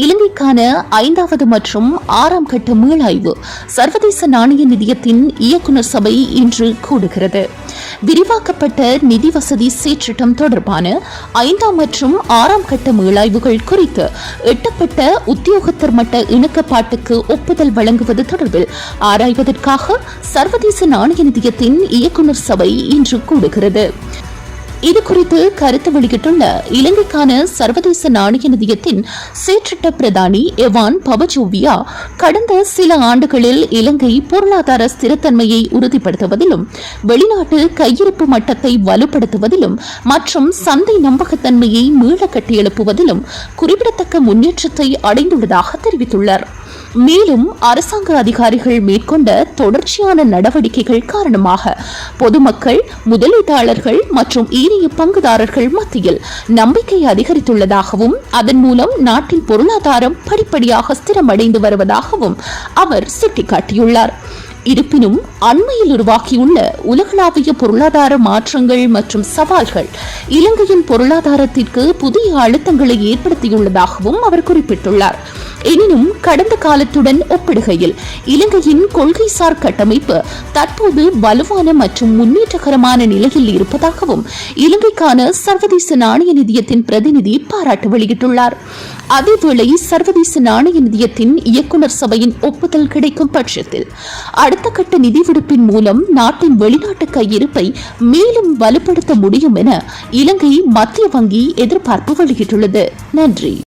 இலங்கைக்கான 5வது மற்றும் 6ஆம் கட்ட மீளாய்வு சர்வதேச நாணய நிதியத்தின் இயக்குநர் சபை இன்று கூடுகிறது. விரிவாக்கப்பட்ட நிதி வசதி சீர்திட்டம் தொடர்பான 5ஆம் மற்றும் 6ஆம் கட்ட மீளாய்வுகள் குறித்து எட்டப்பட்ட உத்தியோகத்தர் மட்ட இணக்கப்பாட்டுக்கு ஒப்புதல் வழங்குவது தொடர்பில் ஆராய்வதற்காக சர்வதேச நாணய நிதியத்தின் இயக்குநர் சபை இன்று கூடுகிறது. இதுகுறித்து கருத்து வெளியிட்டுள்ள இலங்கைக்கான சர்வதேச நாணய நிதியத்தின் சேற்றிட்ட பிரதானி எவான் பவஜோவியா, கடந்த சில ஆண்டுகளில் இலங்கை பொருளாதார ஸ்திரத்தன்மையை உறுதிப்படுத்துவதிலும் வெளிநாட்டு கையிருப்பு மட்டத்தை வலுப்படுத்துவதிலும் மற்றும் சந்தை நம்பகத்தன்மையை மீள கட்டியெழுப்புவதிலும் குறிப்பிடத்தக்க முன்னேற்றத்தை அடைந்துள்ளதாக தெரிவித்துள்ளார். மேலும் அரசாங்க அதிகாரிகள் மேற்கொண்ட தொடர்ச்சியான நடவடிக்கைகள் காரணமாக பொதுமக்கள், முதலீட்டாளர்கள் மற்றும் ஏனைய பங்குதாரர்கள் மத்தியில் நம்பிக்கை அதிகரித்துள்ளதாகவும் அதன் மூலம் நாட்டின் பொருளாதாரம் படிப்படியாக ஸ்திரமடைந்து வருவதாகவும் அவர் சுட்டிக்காட்டியுள்ளார். இருப்பினும் அண்மையில் உருவாகியுள்ள உலகளாவிய பொருளாதார மாற்றங்கள் மற்றும் சவால்கள் இலங்கையின் பொருளாதாரத்திற்கு புதிய அழுத்தங்களை ஏற்படுத்தியுள்ளதாகவும் அவர் குறிப்பிட்டுள்ளார். எனினும் கடந்த காலத்துடன் ஒப்பிடுகையில் இலங்கையின் கொள்கைசார் கட்டமைப்பு தற்போது வலுவான மற்றும் முன்னேற்றகரமான நிலையில் இருப்பதாகவும் இலங்கைக்கான சர்வதேச நாணய நிதியத்தின் பிரதிநிதி பாராட்டு வெளியிட்டுள்ளார். அதேவேளை சர்வதேச நாணய நிதியத்தின் இயக்குநர் சபையின் ஒப்புதல் கிடைக்கும் பட்சத்தில் அடுத்த கட்ட நிதி விடுப்பின் மூலம் நாட்டின் வெளிநாட்டு கையிருப்பை மேலும் வலுப்படுத்த முடியும் என இலங்கை மத்திய வங்கி எதிர்பார்ப்பு வெளியிட்டுள்ளது. நன்றி.